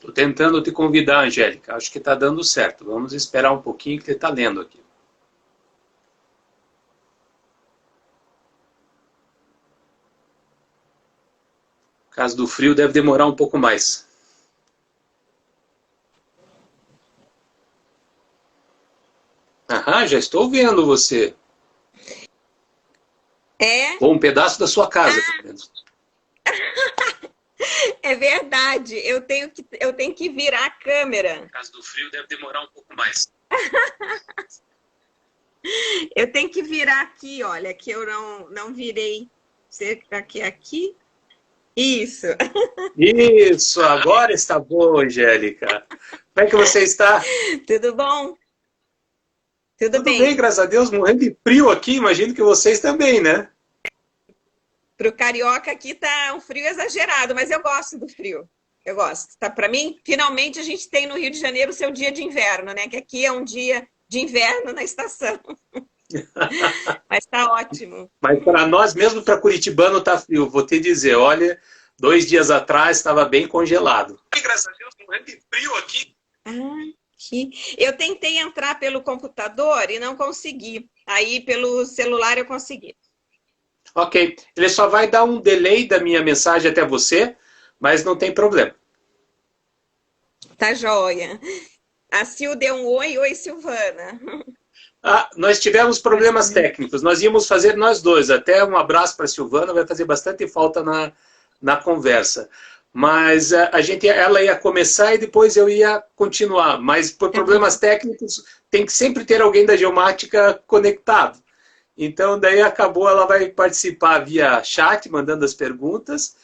Estou tentando te convidar, Angélica. Acho que está dando certo. Vamos esperar um pouquinho que ele está lendo aqui. No caso do frio, deve demorar um pouco mais. Aham, já estou vendo você. É, Ou um pedaço da sua casa, pelo menos. é verdade. Eu tenho que virar a câmera. No caso do frio, deve demorar um pouco mais. Eu tenho que virar aqui, olha, que eu não virei. Cerca que aqui. Isso. Isso, agora está bom, Angélica. Como é que você está? Tudo bom? Tudo Tudo bem, bem. graças a Deus, morrendo de frio aqui, imagino que vocês também, né? Para o carioca aqui tá um frio exagerado, mas eu gosto do frio. Eu gosto. Tá, para mim, finalmente a gente tem no Rio de Janeiro o seu dia de inverno, né? Que aqui é um dia de inverno na estação. Mas tá ótimo. Mas para nós, mesmo para Curitibano, está frio. Vou te dizer, olha, 2 dias atrás estava bem congelado. Graças a Deus, morrendo de frio aqui. Aqui. Eu tentei entrar pelo computador e não consegui. Aí pelo celular eu consegui. Ok, ele só vai dar um delay da minha mensagem até você, mas não tem problema. Tá joia. A Sil deu um oi, oi, Silvana. Ah, nós tivemos Pode problemas comer. técnicos. Nós íamos fazer nós dois. Até um abraço para a Silvana, vai fazer bastante falta na conversa. Mas ela ia começar e depois eu ia continuar. Mas por problemas técnicos, tem que sempre ter alguém da geomática conectado. Então, daí acabou, ela vai participar via chat, mandando as perguntas,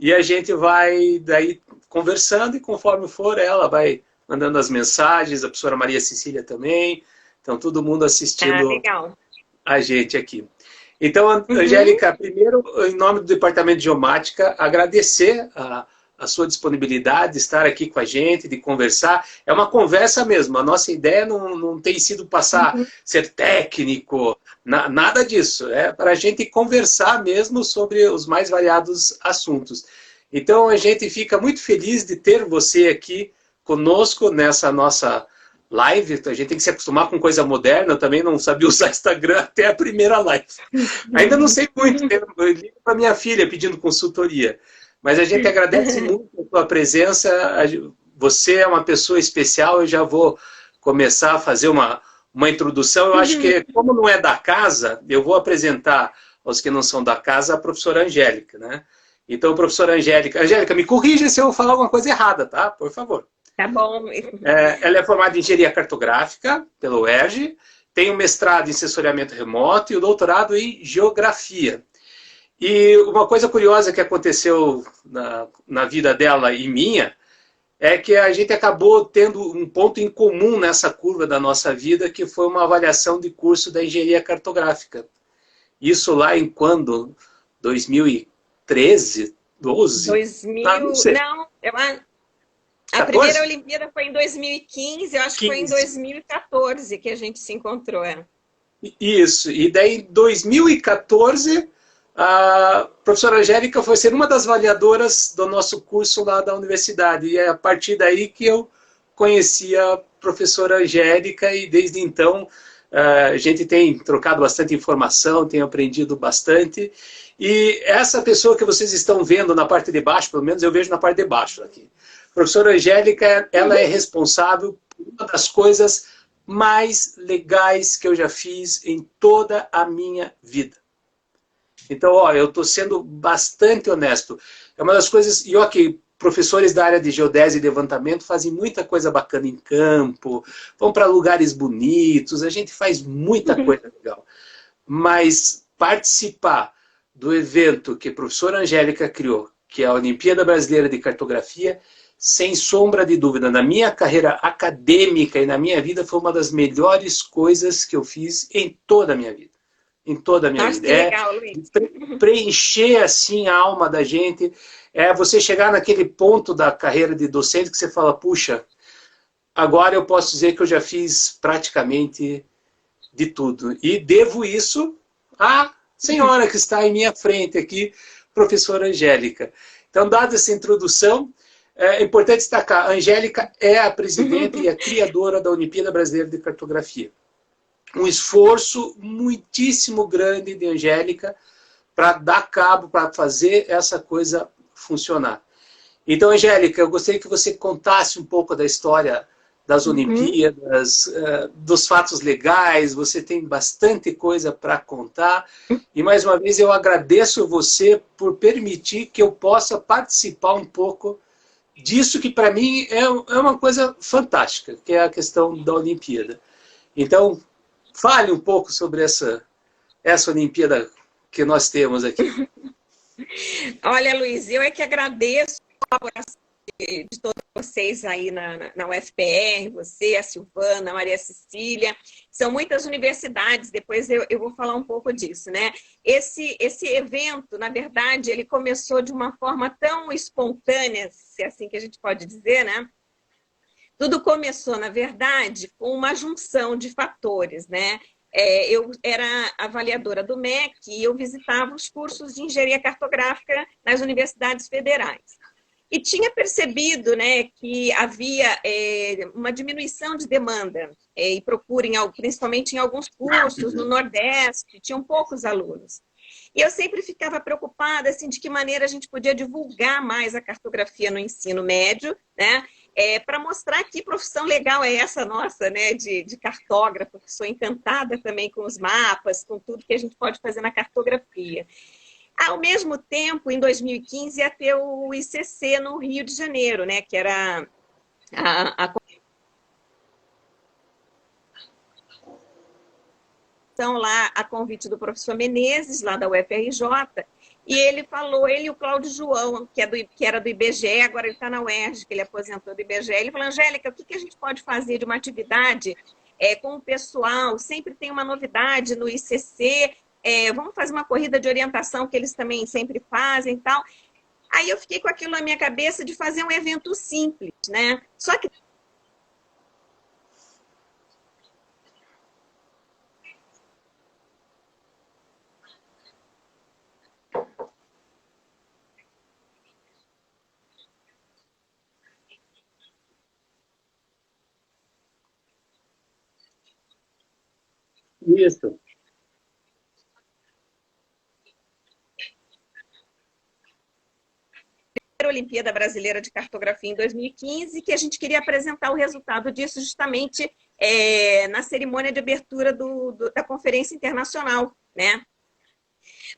e a gente vai daí conversando, e conforme for, ela vai mandando as mensagens, a professora Maria Cecília também. Então, todo mundo Ah, assistindo legal. a gente aqui. Então, Uhum. Angélica, primeiro, em nome do Departamento de Geomática, agradecer a sua disponibilidade de estar aqui com a gente, de conversar. É uma conversa mesmo. A nossa ideia não tem sido passar, Uhum. ser técnico, nada disso. É para a gente conversar mesmo sobre os mais variados assuntos. Então, a gente fica muito feliz de ter você aqui conosco nessa nossa live. A gente tem que se acostumar com coisa moderna. Eu também não sabia usar Instagram até a primeira live. Ainda não sei muito, eu ligo para minha filha pedindo consultoria. Mas a gente agradece muito a sua presença. Você é uma pessoa especial. Eu já vou começar a fazer uma introdução. Eu acho que, como não é da casa, eu vou apresentar aos que não são da casa a professora Angélica, né? Então, professora Angélica, Angélica, me corrija se eu falar alguma coisa errada, tá? Por favor. Tá bom. Ela é formada em engenharia cartográfica pela UERJ, tem um mestrado em sensoriamento remoto e o doutorado em geografia. E uma coisa curiosa que aconteceu na vida dela e minha é que a gente acabou tendo um ponto em comum nessa curva da nossa vida, que foi uma avaliação de curso da engenharia cartográfica. Isso lá em quando? 2013? 12? Ah, não 2000, sei. não, a primeira 14? Olimpíada foi em 2015, eu acho que foi em 15. 2014 que a gente se encontrou. Isso. E daí, em 2014, a professora Angélica foi ser uma das avaliadoras do nosso curso lá da universidade. E é a partir daí que eu conheci a professora Angélica e desde então a gente tem trocado bastante informação, tem aprendido bastante. E essa pessoa que vocês estão vendo na parte de baixo, pelo menos eu vejo na parte de baixo aqui. A professora Angélica, ela é responsável por uma das coisas mais legais que eu já fiz em toda a minha vida. Então, ó, eu estou sendo bastante honesto. É uma das coisas, e ok, professores da área de geodésia e levantamento fazem muita coisa bacana em campo, vão para lugares bonitos, a gente faz muita coisa legal. Mas participar do evento que a professora Angélica criou, que é a Olimpíada Brasileira de Cartografia, sem sombra de dúvida, na minha carreira acadêmica e na minha vida, foi uma das melhores coisas que eu fiz em toda a minha vida. Em toda a minha Nossa, vida. que legal, Luiz. Preencher assim a alma da gente, é você chegar naquele ponto da carreira de docente que você fala, puxa, agora eu posso dizer que eu já fiz praticamente de tudo. E devo isso à senhora que está em minha frente aqui, professora Angélica. Então, dada essa introdução, É importante destacar, a Angélica é a presidente e a criadora da Olimpíada Brasileira de Cartografia. Um esforço muitíssimo grande de Angélica para dar cabo, para fazer essa coisa funcionar. Então, Angélica, eu gostaria que você contasse um pouco da história das Olimpíadas, dos fatos legais, você tem bastante coisa para contar. E, mais uma vez, eu agradeço você por permitir que eu possa participar um pouco disso que, para mim, é uma coisa fantástica, que é a questão da Olimpíada. Então, fale um pouco sobre essa Olimpíada que nós temos aqui. Olha, Luiz, eu é que agradeço a colaboração de todos vocês aí na UFPR, você, a Silvana, a Maria Cecília. São muitas universidades, depois eu vou falar um pouco disso, né? Esse evento, na verdade, ele começou de uma forma tão espontânea, se é assim que a gente pode dizer, né? Tudo começou, na verdade, com uma junção de fatores, né? Eu era avaliadora do MEC e eu visitava os cursos de engenharia cartográfica nas universidades federais. E tinha percebido, né, que havia uma diminuição de demanda e procura, principalmente em alguns cursos, no Nordeste, tinham poucos alunos. E eu sempre ficava preocupada assim, de que maneira a gente podia divulgar mais a cartografia no ensino médio, né? Para mostrar que profissão legal é essa nossa, né, de cartógrafo, que sou encantada também com os mapas, com tudo que a gente pode fazer na cartografia. Ao mesmo tempo, em 2015, ia ter o ICC no Rio de Janeiro, né, que era a lá a convite do professor Menezes, lá da UFRJ, e ele falou, ele e o Cláudio João, que era do IBGE, agora ele está na UERJ, que ele aposentou do IBGE, ele falou, Angélica, o que a gente pode fazer de uma atividade com o pessoal? Sempre tem uma novidade no ICC, vamos fazer uma corrida de orientação, que eles também sempre fazem e tal. Aí eu fiquei com aquilo na minha cabeça de fazer um evento simples, né? Só que Isso. Olimpíada Brasileira de Cartografia em 2015, que a gente queria apresentar o resultado disso justamente na cerimônia de abertura da Conferência Internacional, né?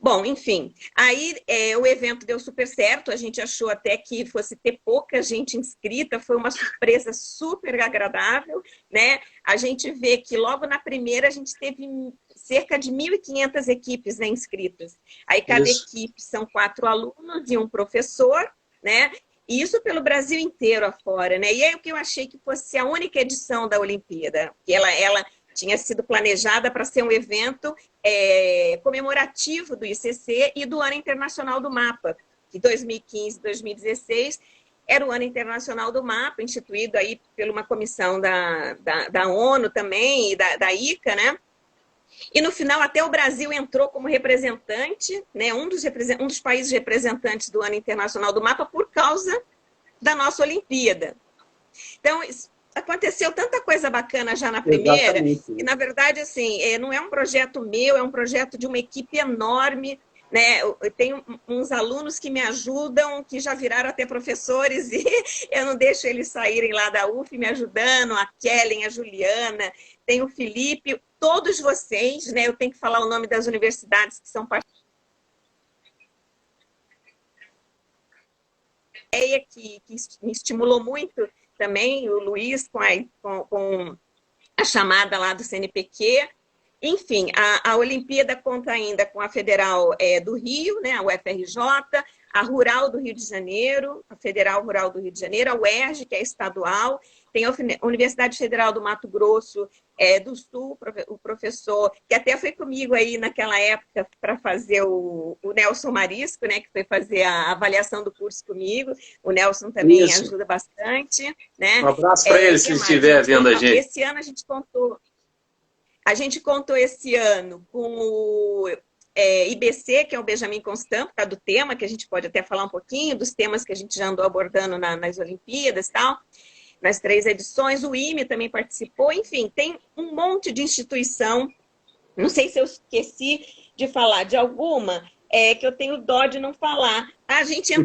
Bom, enfim, aí o evento deu super certo, a gente achou até que fosse ter pouca gente inscrita, foi uma surpresa super agradável, né? A gente vê que logo na primeira a gente teve cerca de 1.500 equipes, né, inscritas. Aí cada equipe são 4 alunos e um professor, né? E isso pelo Brasil inteiro afora, né? E aí o que eu achei que fosse a única edição da Olimpíada, que ela tinha sido planejada para ser um evento comemorativo do ICC e do Ano Internacional do Mapa, que 2015 2016 era o Ano Internacional do Mapa, instituído aí por uma comissão da ONU também e da ICA, né? E no final até o Brasil entrou como representante, né? Um dos países representantes do Ano Internacional do Mapa por causa da nossa Olimpíada. Então, aconteceu tanta coisa bacana já na primeira, e na verdade, assim, não é um projeto meu, é um projeto de uma equipe enorme, né? Eu tenho uns alunos que me ajudam, que já viraram até professores, e eu não deixo eles saírem lá da UF me ajudando, a Kellen, a Juliana, tem o Felipe, todos vocês, né? Eu tenho que falar o nome das universidades que são participantes, que me estimulou muito também, o Luiz com a chamada lá do CNPq. Enfim, a Olimpíada conta ainda com a Federal do Rio, né, a UFRJ, a Rural do Rio de Janeiro, a Federal Rural do Rio de Janeiro, a UERJ, que é estadual, tem a Universidade Federal do Mato Grosso do Sul, o professor, que até foi comigo aí naquela época para fazer o Nelson Marisco, né, que foi fazer a avaliação do curso comigo. O Nelson também ajuda bastante. Né? Um abraço para ele, se estiver vendo a gente. Esse ano a gente contou esse ano com IBC, que é o Benjamin Constant, por causa do tema, que a gente pode até falar um pouquinho, dos temas que a gente já andou abordando nas Olimpíadas e tal, nas 3 edições. O IME também participou. Enfim, tem um monte de instituição. Não sei se eu esqueci de falar de alguma, que eu tenho dó de não falar.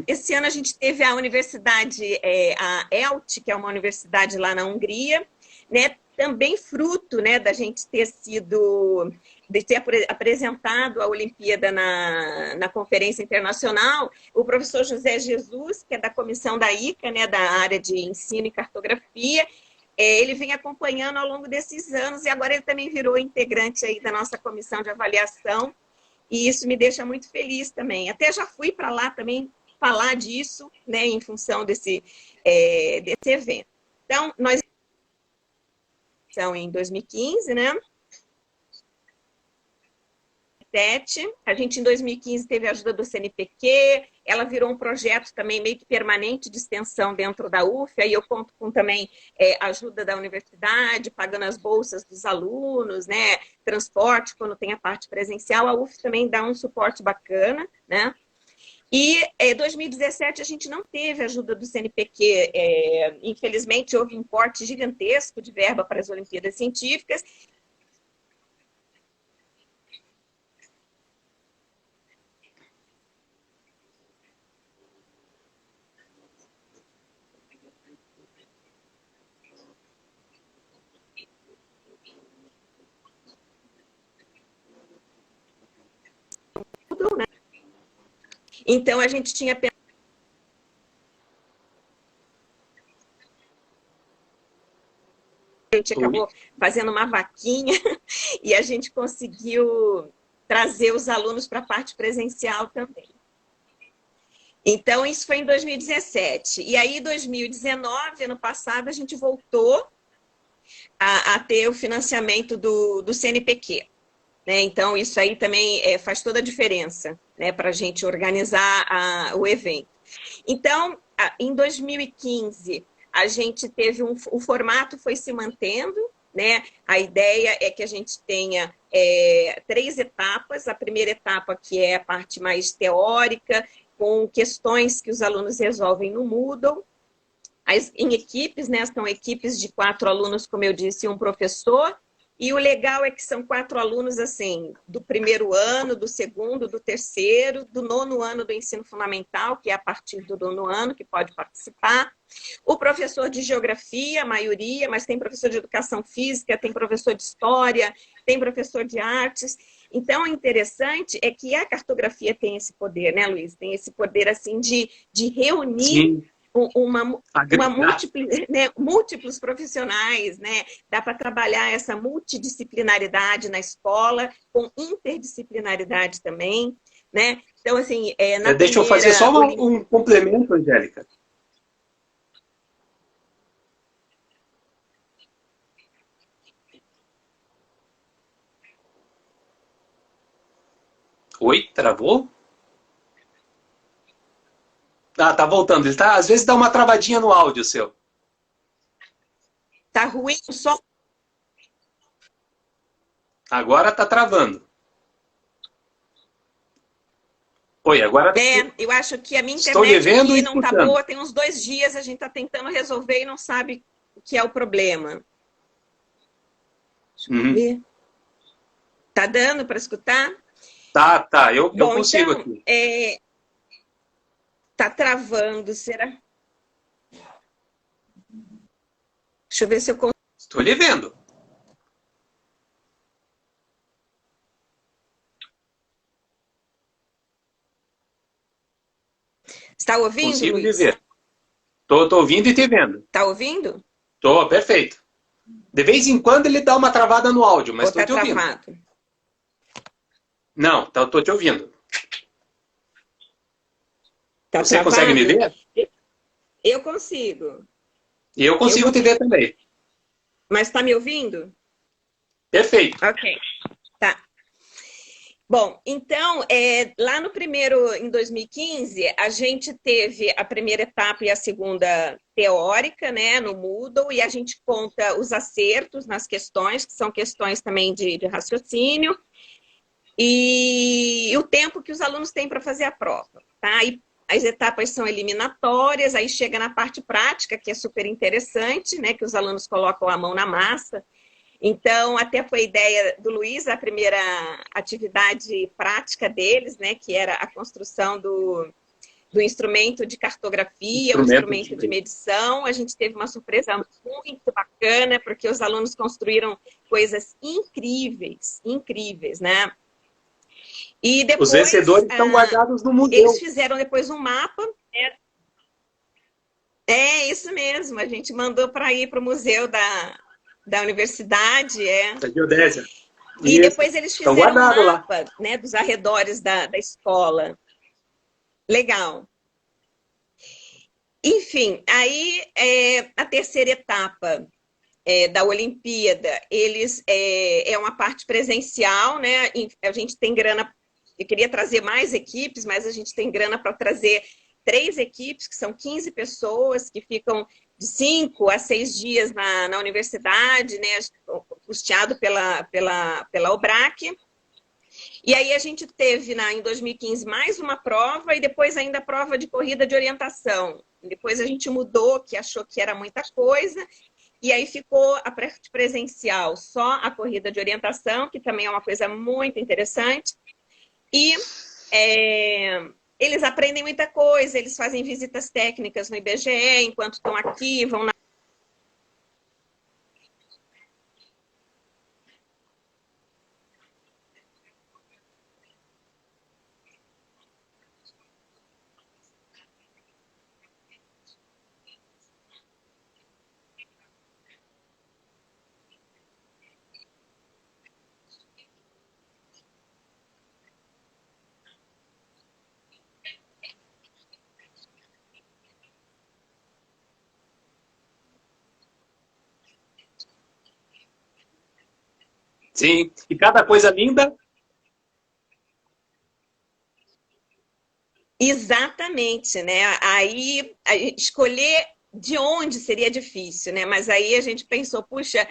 Esse ano a gente teve a universidade, a ELTE, que é uma universidade lá na Hungria, né? Também fruto, né, da gente ter apresentado a Olimpíada na Conferência Internacional. O professor José Jesus, que é da comissão da ICA, né, da área de ensino e cartografia, ele vem acompanhando ao longo desses anos e agora ele também virou integrante aí da nossa comissão de avaliação, e isso me deixa muito feliz também. Até já fui para lá também falar disso, né, em função desse evento. Então, nós estamos em 2015, né? A gente, em 2015, teve a ajuda do CNPq, ela virou um projeto também meio que permanente de extensão dentro da UF, aí eu conto com também a ajuda da universidade, pagando as bolsas dos alunos, né, transporte, quando tem a parte presencial, a UF também dá um suporte bacana, né? E em 2017 a gente não teve ajuda do CNPq, infelizmente houve um corte gigantesco de verba para as Olimpíadas Científicas. Então, a gente tinha pensado, a gente acabou fazendo uma vaquinha e a gente conseguiu trazer os alunos para a parte presencial também. Então, isso foi em 2017. E aí, em 2019, ano passado, a gente voltou a ter o financiamento do CNPq. Né? Então, isso aí também faz toda a diferença, né, para a gente organizar o evento. Então, em 2015, a gente teve o formato foi se mantendo, né? A ideia é que a gente tenha 3 etapas. A primeira etapa, que é a parte mais teórica, com questões que os alunos resolvem no Moodle. Em equipes, né? São equipes de 4 alunos, como eu disse, e um professor. E o legal é que são 4 alunos, assim, do primeiro ano, do segundo, do terceiro, do 9º ano do ensino fundamental, que é a partir do 9º ano que pode participar. O professor de geografia, a maioria, mas tem professor de educação física, tem professor de história, tem professor de artes. Então, o interessante é que a cartografia tem esse poder, né, Luiz? Tem esse poder, assim, de reunir... Sim. Múltiplos profissionais, né? Dá para trabalhar essa multidisciplinaridade na escola, com interdisciplinaridade também, né? Então, assim, deixa eu fazer só um complemento, Angélica. Oi, travou? Tá voltando. Ele às vezes dá uma travadinha no áudio seu. Tá ruim o som? Agora tá travando. Oi, agora... eu acho que a minha internet aqui não tá boa. Tem uns 2 dias, a gente tá tentando resolver e não sabe o que é o problema. Deixa eu ver. Tá dando para escutar? Tá. Eu consigo então, aqui. Tá travando, será? Deixa eu ver se eu consigo. Estou lhe vendo. Está ouvindo, Consigo Luiz? lhe ver. Tô ouvindo e te vendo. Tá ouvindo? Tô, perfeito. De vez em quando ele dá uma travada no áudio, mas estou te ouvindo. Travado? Não, tô te ouvindo. Tá Você travado? consegue me ver? Eu consigo. E eu consigo te ver também. Mas está me ouvindo? Perfeito. Ok, tá. Bom, então, lá no primeiro, em 2015, a gente teve a primeira etapa e a segunda teórica, né, no Moodle, e a gente conta os acertos nas questões, que são questões também de raciocínio. e o tempo que os alunos têm para fazer a prova. Tá? E as etapas são eliminatórias, aí chega na parte prática, que é super interessante, né? Que os alunos colocam a mão na massa. Então, até foi ideia do Luiz, a primeira atividade prática deles, né? Que era a construção do instrumento de cartografia, um instrumento de medição. A gente teve uma surpresa muito bacana, porque os alunos construíram coisas incríveis, incríveis, né? E depois, os vencedores estão guardados no museu. Eles fizeram depois um mapa. É isso mesmo, a gente mandou para ir para o museu da universidade. Da geodésia. E depois eles fizeram um mapa, né, dos arredores da escola. Legal. Enfim, aí a terceira etapa da Olimpíada, é uma parte presencial, né? A gente tem grana, eu queria trazer mais equipes, mas a gente tem grana para trazer 3 equipes, que são 15 pessoas, que ficam de 5 a 6 dias na universidade, né? Custeado pela OBRAC. E aí a gente teve, em 2015, mais uma prova e depois ainda a prova de corrida de orientação. Depois a gente mudou, que achou que era muita coisa, e aí ficou a parte presencial, só a corrida de orientação, que também é uma coisa muito interessante. E eles aprendem muita coisa, eles fazem visitas técnicas no IBGE, enquanto estão aqui, vão na... Sim, e cada coisa linda. Exatamente, né? Aí escolher de onde seria difícil, né? Mas aí a gente pensou, puxa,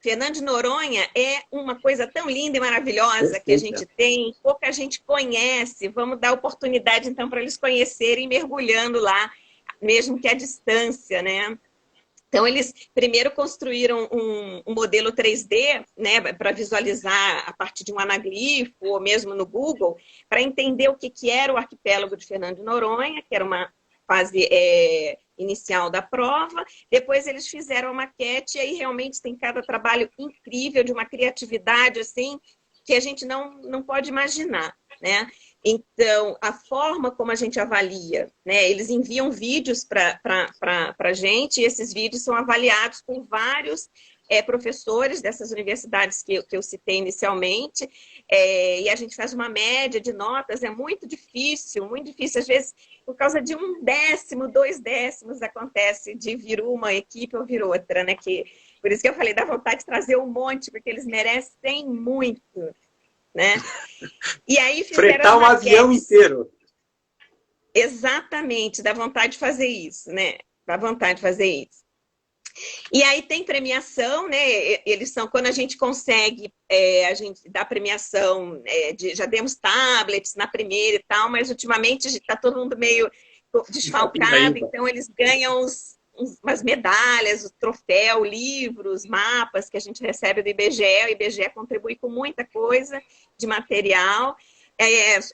Fernando de Noronha é uma coisa tão linda e maravilhosa que a gente tem, pouca gente conhece, vamos dar oportunidade então para eles conhecerem mergulhando lá, mesmo que à distância, né? Então, eles primeiro construíram um modelo 3D, né, para visualizar a partir de um anaglifo, ou mesmo no Google, para entender o que era o arquipélago de Fernando de Noronha, que era uma fase inicial da prova. Depois eles fizeram a maquete, e aí realmente tem cada trabalho incrível, de uma criatividade assim, que a gente não pode imaginar, né? Então, a forma como a gente avalia, né? Eles enviam vídeos para a gente, e esses vídeos são avaliados por vários professores dessas universidades que eu citei inicialmente, e a gente faz uma média de notas, é muito difícil, às vezes, por causa de 1/10, 2/10 acontece de vir uma equipe ou vir outra, né? Por isso que eu falei, dá vontade de trazer um monte, porque eles merecem muito, né? E aí fretar um avião inteiro. Exatamente, dá vontade de fazer isso, né? Dá vontade de fazer isso. E aí tem premiação, né? Eles são, quando a gente consegue, a gente dá premiação, já demos tablets na primeira e tal, mas ultimamente está todo mundo meio desfalcado, então eles ganham umas medalhas, o troféu, livros, mapas que a gente recebe do IBGE. O IBGE contribui com muita coisa de material.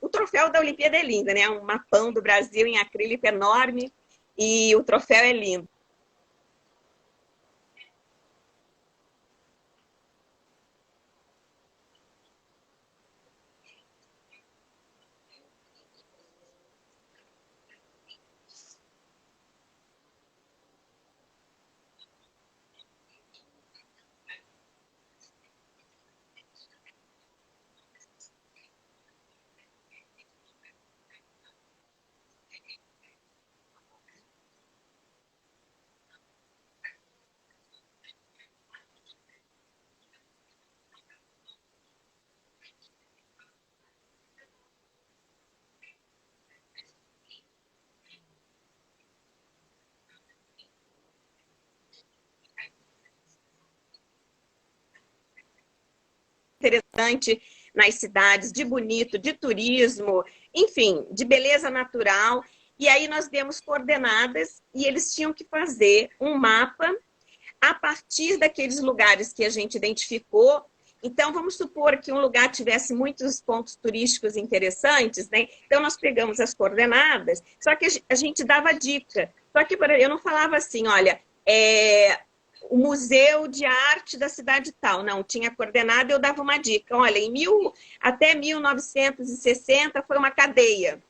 O troféu da Olimpíada é lindo, né? Um mapão do Brasil em acrílico enorme, e o troféu é lindo. Interessante nas cidades, de bonito, de turismo, enfim, de beleza natural. E aí nós demos coordenadas e eles tinham que fazer um mapa a partir daqueles lugares que a gente identificou. Então, vamos supor que um lugar tivesse muitos pontos turísticos interessantes, né? Então, nós pegamos as coordenadas, só que a gente dava dica. Só que eu não falava assim, olha, o Museu de Arte da cidade tal. Não, tinha coordenada, eu dava uma dica. Olha, até 1960 foi uma cadeia.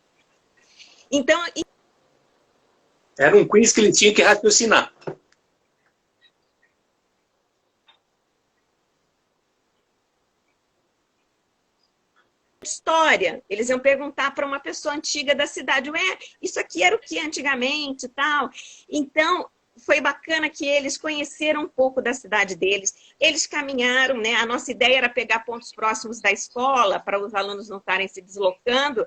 Então... Era um quiz que ele tinha que raciocinar. História. Eles iam perguntar para uma pessoa antiga da cidade, ué, isso aqui era o que antigamente e tal. Então, foi bacana que eles conheceram um pouco da cidade deles. Eles caminharam, né? A nossa ideia era pegar pontos próximos da escola para os alunos não estarem se deslocando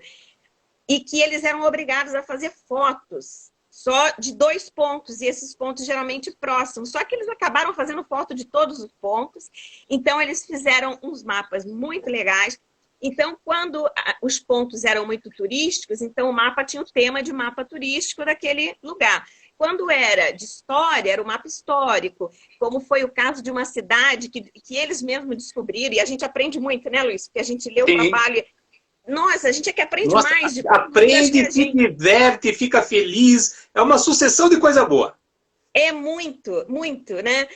e que eles eram obrigados a fazer fotos só de 2 pontos, e esses pontos geralmente próximos. Só que eles acabaram fazendo foto de todos os pontos. Então, eles fizeram uns mapas muito legais. Então, quando os pontos eram muito turísticos, então o mapa tinha o tema de mapa turístico daquele lugar. Quando era de história, era o mapa histórico, como foi o caso de uma cidade que eles mesmos descobriram, e a gente aprende muito, né, Luiz? Porque a gente lê o trabalho... Nossa, a gente é que aprende mais. Aprende, se diverte, fica feliz, é uma sucessão de coisa boa. É muito, muito, né?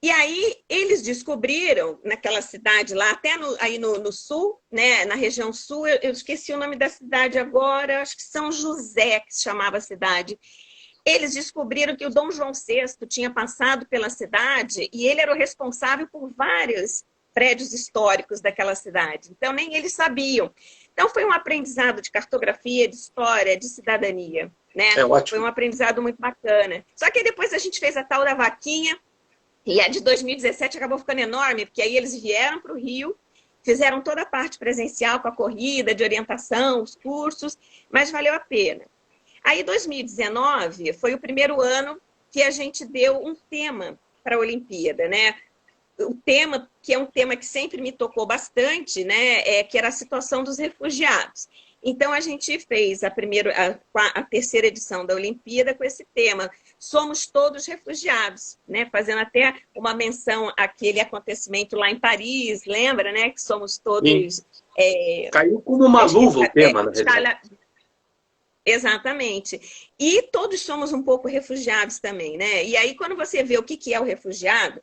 E aí, eles descobriram, naquela cidade lá, até aí no sul, né, na região sul, eu esqueci o nome da cidade agora, acho que São José, que se chamava a cidade. Eles descobriram que o Dom João VI tinha passado pela cidade e ele era o responsável por vários prédios históricos daquela cidade. Então, nem eles sabiam. Então, foi um aprendizado de cartografia, de história, de cidadania, né? É ótimo. Foi um aprendizado muito bacana. Só que depois a gente fez a tal da vaquinha, e a de 2017 acabou ficando enorme, porque aí eles vieram para o Rio, fizeram toda a parte presencial com a corrida, de orientação, os cursos, mas valeu a pena. Aí 2019 foi o primeiro ano que a gente deu um tema para a Olimpíada, né? O tema, que é um tema que sempre me tocou bastante, né? Que era a situação dos refugiados. Então, a gente fez a terceira edição da Olimpíada com esse tema. Somos todos refugiados, né? Fazendo até uma menção àquele acontecimento lá em Paris, lembra, né? Que somos todos... Caiu como uma luva o tema, na verdade. Exatamente. E todos somos um pouco refugiados também, né? E aí, quando você vê o que é o refugiado,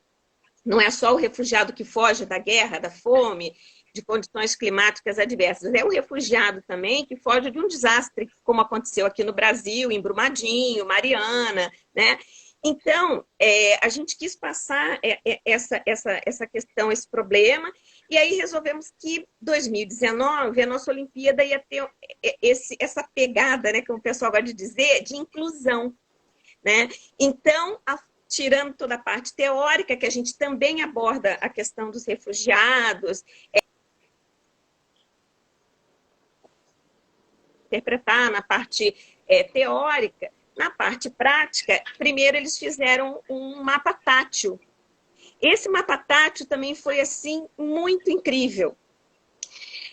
não é só o refugiado que foge da guerra, da fome, de condições climáticas adversas. É um refugiado também que foge de um desastre, como aconteceu aqui no Brasil, em Brumadinho, Mariana, né? Então, a gente quis passar essa questão, esse problema, e aí resolvemos que 2019 a nossa Olimpíada ia ter essa pegada, né, como o pessoal gosta de dizer, de inclusão, né? Então, tirando toda a parte teórica, que a gente também aborda a questão dos refugiados, interpretar na parte teórica, na parte prática, primeiro eles fizeram um mapa tátil. Esse mapa tátil também foi, assim, muito incrível.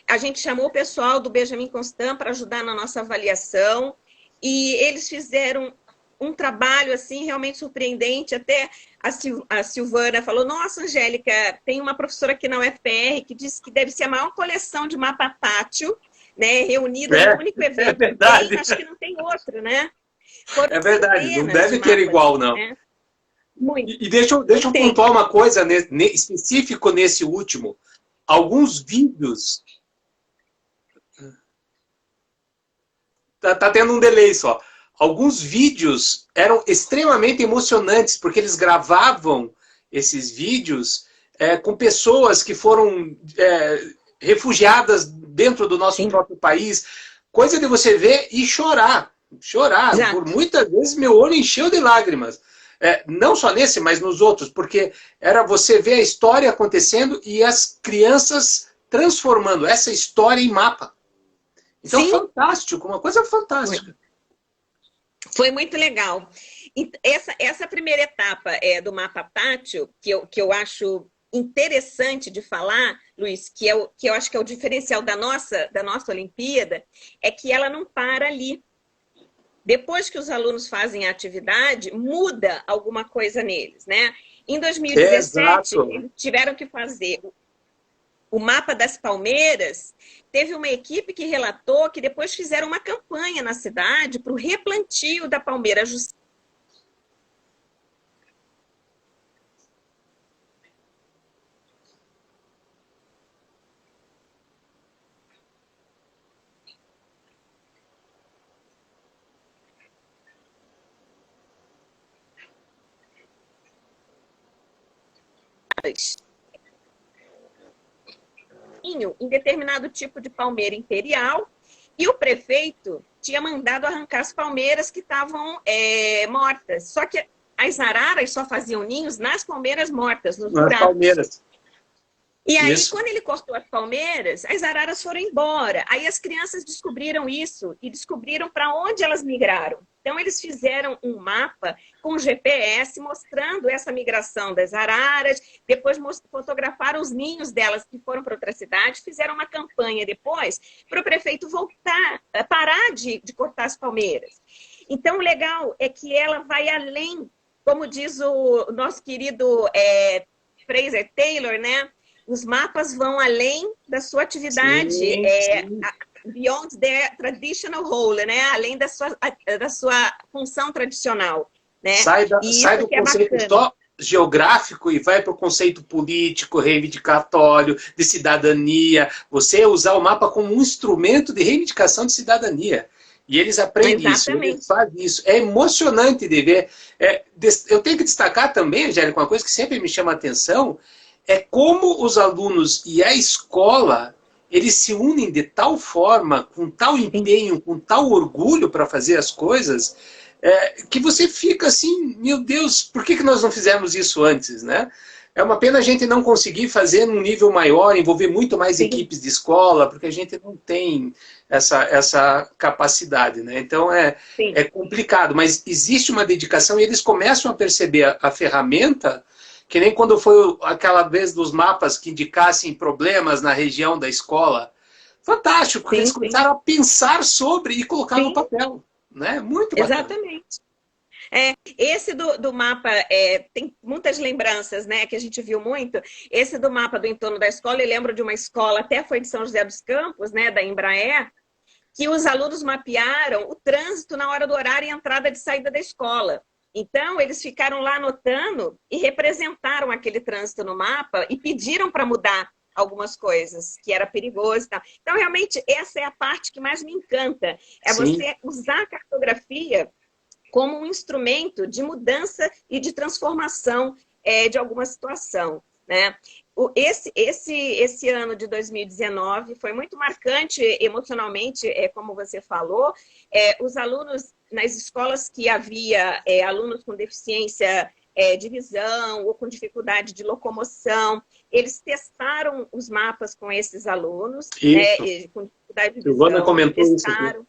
A gente chamou o pessoal do Benjamin Constant para ajudar na nossa avaliação e eles fizeram um trabalho, assim, realmente surpreendente. Até a Silvana falou, nossa, Angélica, tem uma professora aqui na UFR que disse que deve ser a maior coleção de mapa tátil, né, reunida num único evento. É verdade. Acho que não tem outro, né? É verdade, não deve ter igual, não. Né? Muito. E deixa eu pontuar uma coisa específico nesse último. Alguns vídeos... Tá tendo um delay só. Alguns vídeos eram extremamente emocionantes, porque eles gravavam esses vídeos com pessoas que foram refugiadas dentro do nosso próprio país. Coisa de você ver e chorar. Chorar. Por muitas vezes meu olho encheu de lágrimas. Não só nesse, mas nos outros, porque era você ver a história acontecendo e as crianças transformando essa história em mapa. Então, sim, fantástico, uma coisa fantástica. Foi muito legal. Essa primeira etapa do mapa tátil, que eu acho interessante de falar, Luiz, que eu acho que é o diferencial da nossa Olimpíada, é que ela não para ali. Depois que os alunos fazem a atividade, muda alguma coisa neles, né? Em 2017, Exato. eles tiveram que fazer o mapa das palmeiras. Teve uma equipe que relatou que depois fizeram uma campanha na cidade para o replantio da palmeira. Em determinado tipo de palmeira imperial, e o prefeito tinha mandado arrancar as palmeiras que estavam mortas. Só que as araras só faziam ninhos nas palmeiras mortas, nos Nas buracos. palmeiras. E aí, Isso. quando ele cortou as palmeiras, as araras foram embora. Aí as crianças descobriram isso e descobriram para onde elas migraram. Então, eles fizeram um mapa com GPS mostrando essa migração das araras, depois fotografaram os ninhos delas que foram para outra cidade, fizeram uma campanha depois para o prefeito voltar, parar de cortar as palmeiras. Então, o legal é que ela vai além, como diz o nosso querido Fraser Taylor, né? Os mapas vão além da sua atividade, Sim, sim. beyond their traditional role, né? Além da sua função tradicional. Né? Sai do conceito só geográfico e vai para o conceito político, reivindicatório, de cidadania. Você usar o mapa como um instrumento de reivindicação de cidadania. E eles aprendem isso, eles fazem isso. É emocionante de ver. Eu tenho que destacar também, Angélica, uma coisa que sempre me chama a atenção, é como os alunos e a escola, eles se unem de tal forma, com tal empenho, com tal orgulho para fazer as coisas, que você fica assim, meu Deus, por que nós não fizemos isso antes, né? É uma pena a gente não conseguir fazer num nível maior, envolver muito mais equipes de escola, porque a gente não tem essa capacidade, né? Então é complicado, mas existe uma dedicação e eles começam a perceber a ferramenta. Que nem quando foi aquela vez dos mapas que indicassem problemas na região da escola. Fantástico, porque eles começaram a pensar sobre e colocar no papel. Né? Muito bacana. Exatamente. Esse do mapa tem muitas lembranças, né, que a gente viu muito. Esse do mapa do entorno da escola, eu lembro de uma escola, até foi de São José dos Campos, né, da Embraer, que os alunos mapearam o trânsito na hora do horário e entrada e saída da escola. Então, eles ficaram lá anotando e representaram aquele trânsito no mapa e pediram para mudar algumas coisas, que era perigoso e tal. Então, realmente, essa é a parte que mais me encanta. Você usar a cartografia como um instrumento de mudança e de transformação de alguma situação. Né? Esse ano de 2019 foi muito marcante emocionalmente, como você falou. Os alunos, nas escolas que havia alunos com deficiência de visão ou com dificuldade de locomoção, eles testaram os mapas com esses alunos, com dificuldade de visão. Silvana comentou isso aqui.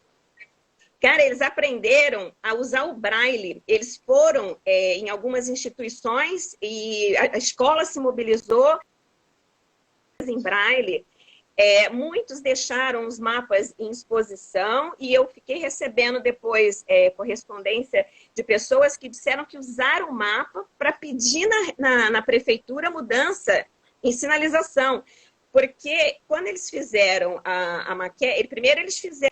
Cara, eles aprenderam a usar o braille. Eles foram em algumas instituições e a escola se mobilizou em braille. Muitos deixaram os mapas em exposição e eu fiquei recebendo depois correspondência de pessoas que disseram que usaram o mapa para pedir na prefeitura mudança em sinalização. Porque quando eles fizeram a maquete, primeiro eles fizeram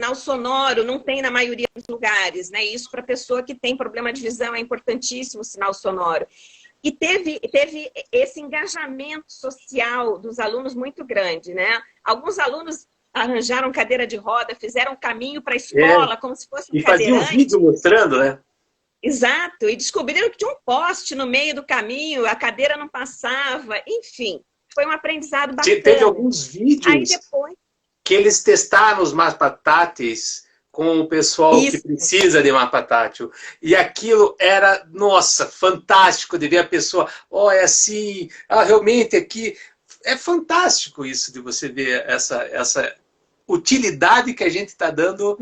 sinal sonoro, não tem na maioria dos lugares, né? Isso para pessoa que tem problema de visão é importantíssimo o sinal sonoro. E teve esse engajamento social dos alunos muito grande, né? Alguns alunos arranjaram cadeira de roda, fizeram caminho para a escola, como se fosse um cadeirante. E faziam um vídeo mostrando, né? Exato, e descobriram que tinha um poste no meio do caminho, a cadeira não passava, enfim, foi um aprendizado bacana. Teve alguns vídeos que eles testaram os mapas táteis com o pessoal que precisa de mapa tátil. E aquilo era, nossa, fantástico de ver a pessoa, é assim, realmente aqui... É fantástico isso de você ver essa utilidade que a gente está dando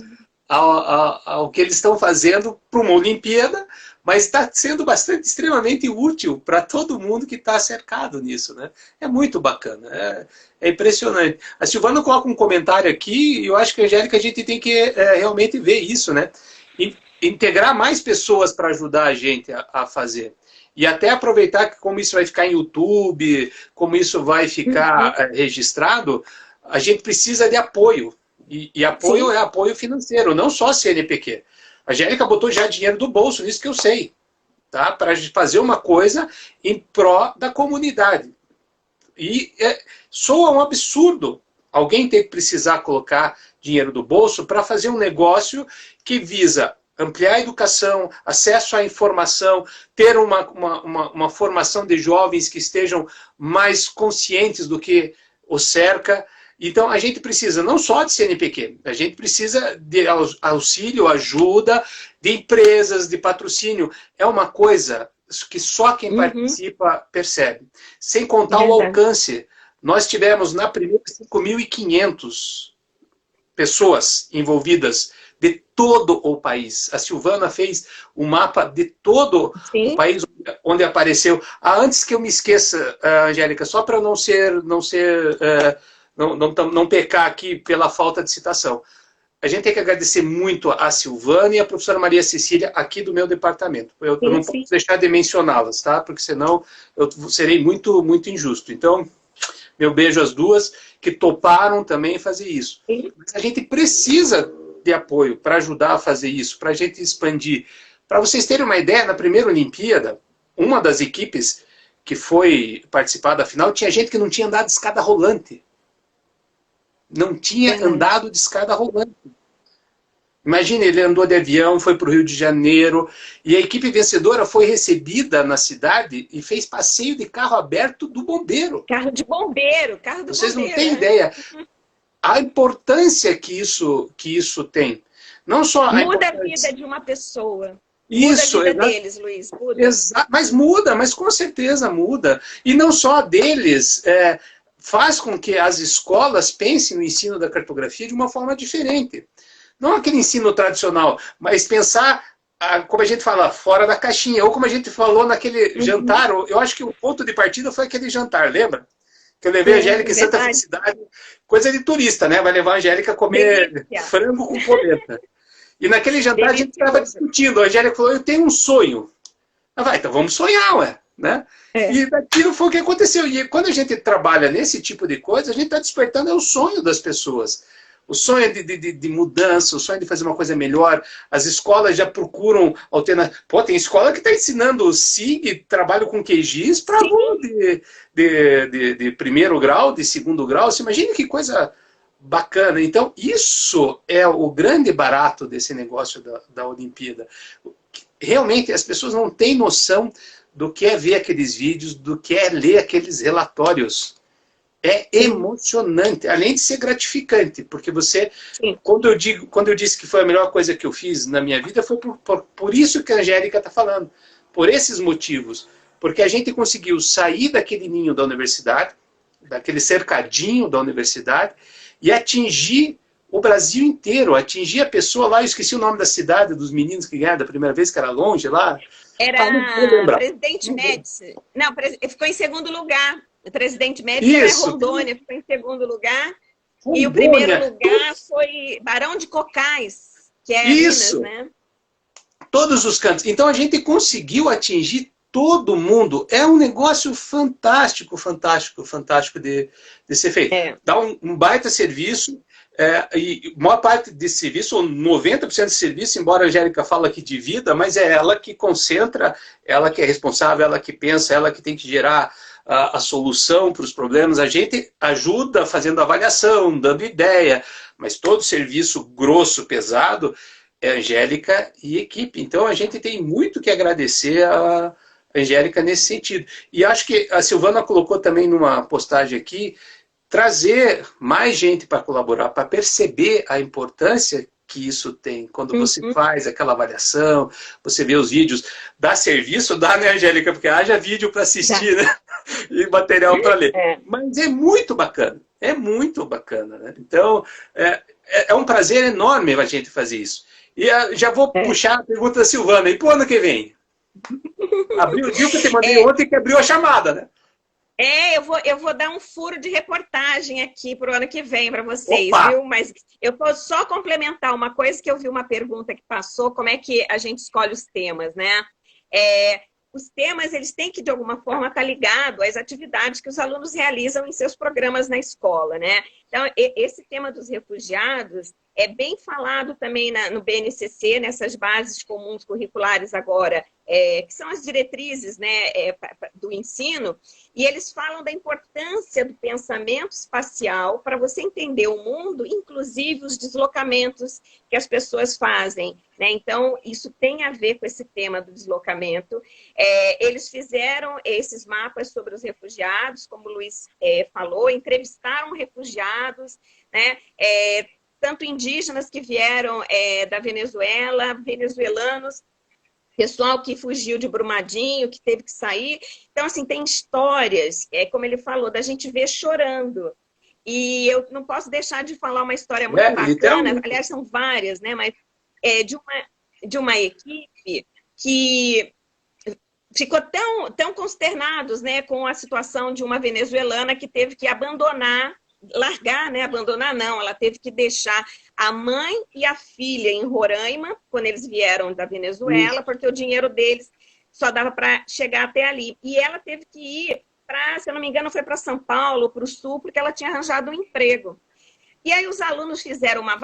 ao que eles estão fazendo para uma Olimpíada, mas está sendo extremamente útil para todo mundo que está cercado nisso, né? É muito bacana, é impressionante. A Silvana coloca um comentário aqui, e eu acho que, Angélica, a gente tem que realmente ver isso, né? Integrar mais pessoas para ajudar a gente a fazer. E até aproveitar que como isso vai ficar em YouTube, como isso vai ficar registrado, a gente precisa de apoio. E apoio é apoio financeiro, não só CNPq. A Angélica botou já dinheiro do bolso, nisso que eu sei, tá? Para fazer uma coisa em pró da comunidade. E soa um absurdo alguém ter que precisar colocar dinheiro do bolso para fazer um negócio que visa ampliar a educação, acesso à informação, ter uma formação de jovens que estejam mais conscientes do que os cerca. Então, a gente precisa não só de CNPq, a gente precisa de auxílio, ajuda, de empresas, de patrocínio. É uma coisa que só quem participa percebe. Sem contar o alcance. Nós tivemos, na primeira, 5.500 pessoas envolvidas de todo o país. A Silvana fez um mapa de todo o país onde apareceu. Antes que eu me esqueça, Angélica, só para não pecar aqui pela falta de citação. A gente tem que agradecer muito a Silvana e a professora Maria Cecília aqui do meu departamento. Eu não posso deixar de mencioná-las, tá? Porque senão eu serei muito, muito injusto. Então, meu beijo às duas que toparam também fazer isso. Mas a gente precisa de apoio para ajudar a fazer isso, para a gente expandir. Para vocês terem uma ideia, na primeira Olimpíada, uma das equipes que foi participar da final, tinha gente que não tinha andado de escada rolante. Não tinha andado de escada rolante. Imagina, ele andou de avião, foi para o Rio de Janeiro, e a equipe vencedora foi recebida na cidade e fez passeio de carro aberto do bombeiro. Carro de bombeiro, carro do Vocês bombeiro. Vocês não têm ideia a importância que isso tem. Não só muda a vida de uma pessoa. Isso, muda a vida deles, Luiz. Muda. Mas com certeza muda. E não só deles, faz com que as escolas pensem no ensino da cartografia de uma forma diferente. Não aquele ensino tradicional, mas pensar, como a gente fala, fora da caixinha. Ou como a gente falou naquele jantar, eu acho que o ponto de partida foi aquele jantar, lembra? Que eu levei a Angélica em Santa Felicidade, coisa de turista, né? Vai levar a Angélica a comer frango com polenta. E naquele jantar a gente estava discutindo, a Angélica falou, eu tenho um sonho. Então vamos sonhar, ué. Né? E daquilo foi o que aconteceu. E quando a gente trabalha nesse tipo de coisa, a gente está despertando o sonho das pessoas. O sonho de mudança, o sonho de fazer uma coisa melhor. As escolas já procuram alternativas. Pô, tem escola que está ensinando o SIG, trabalho com QGIS, para aluno de primeiro grau, de segundo grau. Você imagina que coisa bacana. Então, isso é o grande barato desse negócio da Olimpíada. Realmente, as pessoas não têm noção do que é ver aqueles vídeos, do que é ler aqueles relatórios. É emocionante, além de ser gratificante, porque você, quando eu disse que foi a melhor coisa que eu fiz na minha vida, foi por isso que a Angélica está falando, por esses motivos, porque a gente conseguiu sair daquele ninho da universidade, daquele cercadinho da universidade, e atingir o Brasil inteiro, atingir a pessoa lá, eu esqueci o nome da cidade, dos meninos que ganharam da primeira vez, que era longe lá. Era Presidente Médici. Não, ficou em segundo lugar. O Presidente Médici era Rondônia, ficou em segundo lugar. Rondônia. E o primeiro lugar foi Barão de Cocais, que é Minas, né? Todos os cantos. Então a gente conseguiu atingir todo mundo. É um negócio fantástico, fantástico, fantástico de ser feito. Dá um baita serviço. E a maior parte desse serviço, ou 90% desse serviço, embora a Angélica fala aqui de vida, mas é ela que concentra, ela que é responsável, ela que pensa, ela que tem que gerar a solução para os problemas. A gente ajuda fazendo avaliação, dando ideia, mas todo serviço grosso, pesado, é Angélica e equipe. Então a gente tem muito que agradecer a Angélica nesse sentido. E acho que a Silvana colocou também numa postagem aqui, trazer mais gente para colaborar, para perceber a importância que isso tem. Quando você faz aquela avaliação, você vê os vídeos, dá serviço, dá, né, Angélica? Porque haja vídeo para assistir, né? E material para ler. Mas é muito bacana, né? Então, é um prazer enorme a gente fazer isso. E já vou puxar a pergunta da Silvana, e pro ano que vem? Abriu, viu que eu te mandei ontem que abriu a chamada, né? Eu vou dar um furo de reportagem aqui para o ano que vem para vocês, Opa! viu? Mas eu posso só complementar uma coisa que eu vi uma pergunta que passou, como é que a gente escolhe os temas, né? Os temas, eles têm que, de alguma forma, estar ligados às atividades que os alunos realizam em seus programas na escola, né? Então, esse tema dos refugiados é bem falado também no BNCC, nessas bases comuns curriculares agora, que são as diretrizes, né, do ensino, e eles falam da importância do pensamento espacial para você entender o mundo, inclusive os deslocamentos que as pessoas fazem, né? Então, isso tem a ver com esse tema do deslocamento. Eles fizeram esses mapas sobre os refugiados, como o Luiz falou, entrevistaram refugiados, né? Tanto indígenas que vieram da Venezuela, venezuelanos, pessoal que fugiu de Brumadinho, que teve que sair. Então, assim, tem histórias, como ele falou, da gente ver chorando. E eu não posso deixar de falar uma história muito bacana, aliás, são várias, né? Mas de uma equipe que ficou tão consternados, né, com a situação de uma venezuelana que teve que largar, né? Abandonar não, ela teve que deixar a mãe e a filha em Roraima, quando eles vieram da Venezuela, porque o dinheiro deles só dava para chegar até ali. E ela teve que ir para, se eu não me engano, foi para São Paulo, para o Sul, porque ela tinha arranjado um emprego. E aí os alunos fizeram uma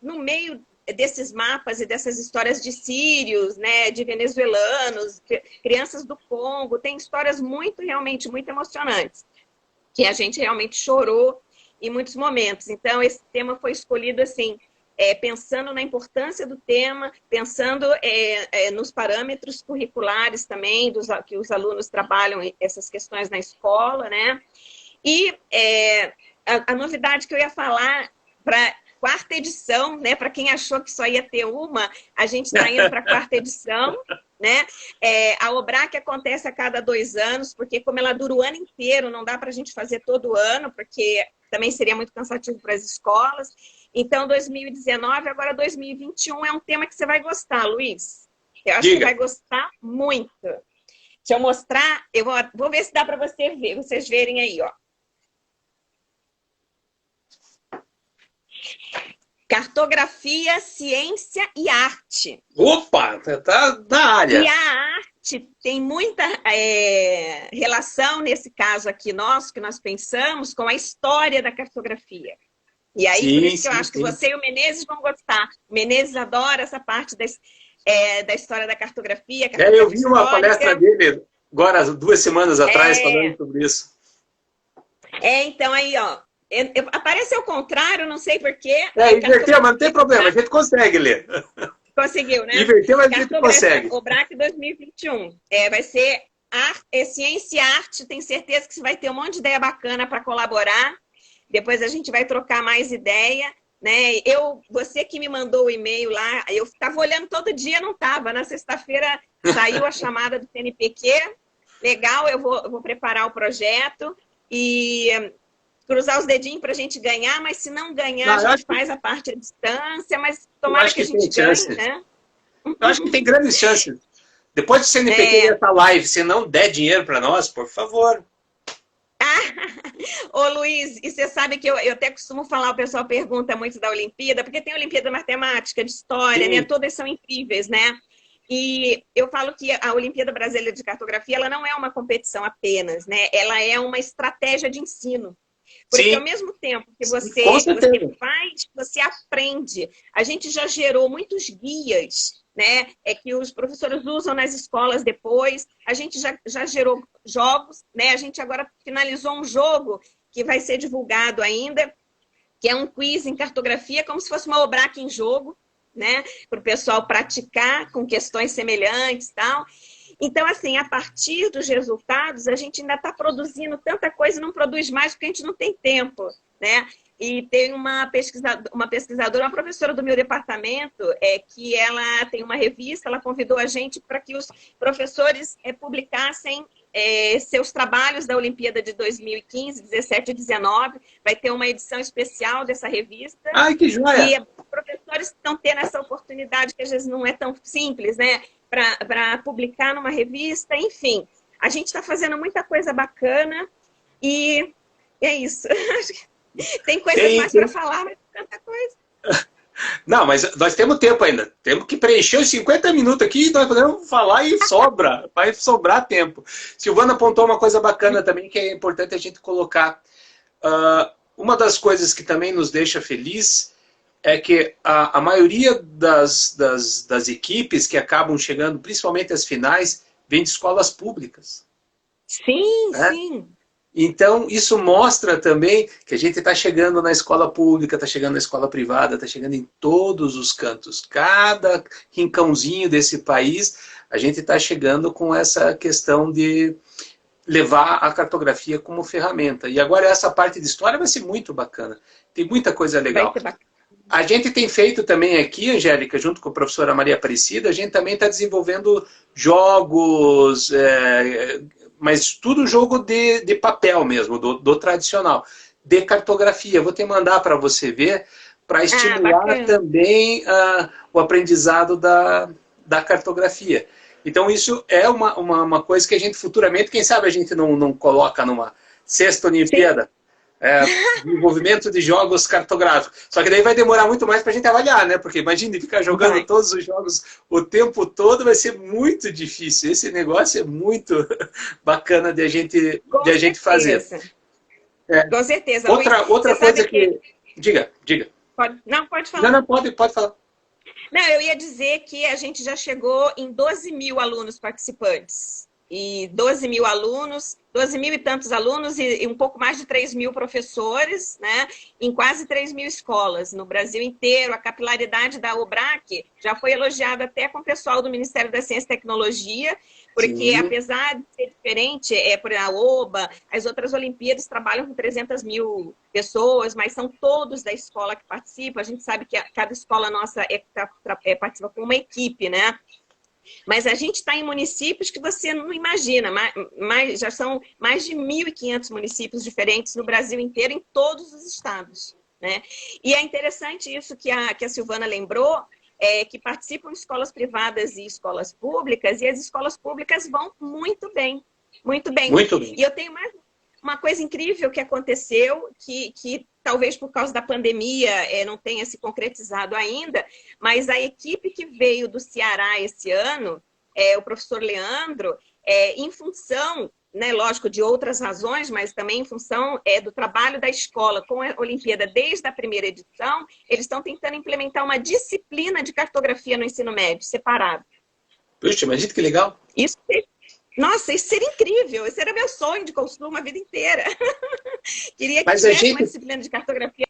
no meio desses mapas e dessas histórias de sírios, né, de venezuelanos, crianças do Congo, tem histórias realmente muito emocionantes, que a gente realmente chorou em muitos momentos. Então, esse tema foi escolhido assim, pensando na importância do tema, pensando nos parâmetros curriculares também, que os alunos trabalham essas questões na escola, né? E a novidade que eu ia falar para quarta edição, né? Para quem achou que só ia ter uma, a gente está indo para a quarta edição, né? A Obrac acontece a cada 2 anos, porque como ela dura o ano inteiro, não dá para a gente fazer todo ano, porque também seria muito cansativo para as escolas. Então, 2019, agora 2021 é um tema que você vai gostar, Luiz. Eu acho que vai gostar muito. Deixa eu mostrar, eu vou ver se dá para vocês verem aí, ó. Cartografia, ciência e arte. Opa, tá na área. E a arte tem muita relação, nesse caso aqui nosso, que nós pensamos, com a história da cartografia. E aí, por isso que eu acho que você e o Menezes vão gostar. O Menezes adora essa parte da história da cartografia. Eu vi uma palestra dele agora, 2 semanas atrás, falando sobre isso. Então aí, ó. Aparece ao contrário, não sei porquê. Inverteu, mas não tem problema, a gente consegue ler. Conseguiu, né? Inverteu, mas a gente consegue. Obrac 2021. Vai ser ciência e arte, tenho certeza que você vai ter um monte de ideia bacana para colaborar. Depois a gente vai trocar mais ideia, né? Você que me mandou o e-mail lá, eu estava olhando todo dia, não estava. Na sexta-feira saiu a chamada do CNPq. Legal, eu vou preparar o projeto e cruzar os dedinhos para a gente ganhar, mas se não ganhar, a gente faz a parte à distância, mas tomara que a gente ganhe, né? Eu acho que tem grandes chances. Depois do CNPq essa live, se não der dinheiro para nós, por favor. Ô Luiz, e você sabe que eu até costumo falar, o pessoal pergunta muito da Olimpíada, porque tem a Olimpíada de Matemática, de História, né? Todas são incríveis, né? E eu falo que a Olimpíada Brasileira de Cartografia, ela não é uma competição apenas, né? Ela é uma estratégia de ensino. Porque ao mesmo tempo que você faz, você aprende. A gente já gerou muitos guias, né, que os professores usam nas escolas depois. A gente já gerou jogos, né? A gente agora finalizou um jogo que vai ser divulgado ainda, que é um quiz em cartografia, como se fosse uma Obrac em jogo, né? Para o pessoal praticar com questões semelhantes e tal. Então, assim, a partir dos resultados, a gente ainda está produzindo tanta coisa e não produz mais porque a gente não tem tempo, né? E tem uma pesquisadora, uma professora do meu departamento, que ela tem uma revista, ela convidou a gente para que os professores publicassem seus trabalhos da Olimpíada de 2015, 17 e 19. Vai ter uma edição especial dessa revista. Ai, que joia! E os professores estão tendo essa oportunidade, que às vezes não é tão simples, né? Para publicar numa revista, enfim. A gente está fazendo muita coisa bacana e é isso. Tem coisas mais para falar, mas tanta coisa. Não, mas nós temos tempo ainda. Temos que preencher os 50 minutos aqui e nós podemos falar e sobra. Vai sobrar tempo. Silvana apontou uma coisa bacana também que é importante a gente colocar. Uma das coisas que também nos deixa feliz é que a maioria das equipes que acabam chegando, principalmente as finais, vem de escolas públicas. Sim, né? Sim. Então, isso mostra também que a gente está chegando na escola pública, está chegando na escola privada, está chegando em todos os cantos. Cada rincãozinho desse país, a gente está chegando com essa questão de levar a cartografia como ferramenta. E agora essa parte de história vai ser muito bacana. Tem muita coisa legal. A gente tem feito também aqui, Angélica, junto com a professora Maria Aparecida, a gente também está desenvolvendo jogos... mas tudo jogo de papel mesmo, do tradicional, de cartografia. Vou te mandar para você ver, para estimular também o aprendizado da cartografia. Então isso é uma coisa que a gente futuramente, quem sabe a gente não coloca numa sexta Olimpíada, desenvolvimento de jogos cartográficos. Só que daí vai demorar muito mais para a gente avaliar, né? Porque imagine ficar jogando todos os jogos o tempo todo, vai ser muito difícil. Esse negócio é muito bacana de a gente fazer. Com certeza. Outra coisa que... Diga. Pode falar. Não, pode falar. Não, eu ia dizer que a gente já chegou em 12 mil alunos participantes. E 12 mil alunos, 12 mil e tantos alunos e um pouco mais de 3 mil professores, né, em quase 3 mil escolas no Brasil inteiro. A capilaridade da OBRAC já foi elogiada até com o pessoal do Ministério da Ciência e Tecnologia, porque apesar de ser diferente, por a OBA, as outras Olimpíadas trabalham com 300 mil pessoas, mas são todos da escola que participam. A gente sabe que cada escola nossa participa com uma equipe, né? Mas a gente está em municípios que você não imagina, já são mais de 1.500 municípios diferentes no Brasil inteiro, em todos os estados, né? E é interessante isso que a Silvana lembrou, que participam de escolas privadas e escolas públicas, e as escolas públicas vão muito bem, muito bem. Muito bem. E eu tenho mais uma coisa incrível que aconteceu, que talvez por causa da pandemia não tenha se concretizado ainda, mas a equipe que veio do Ceará esse ano, o professor Leandro, em função, né, lógico, de outras razões, mas também em função do trabalho da escola com a Olimpíada desde a primeira edição, eles estão tentando implementar uma disciplina de cartografia no ensino médio, separado. Puxa, imagina que legal. Nossa, isso seria incrível. Esse era meu sonho de consumo a vida inteira. Queria que tivesse uma disciplina de cartografia.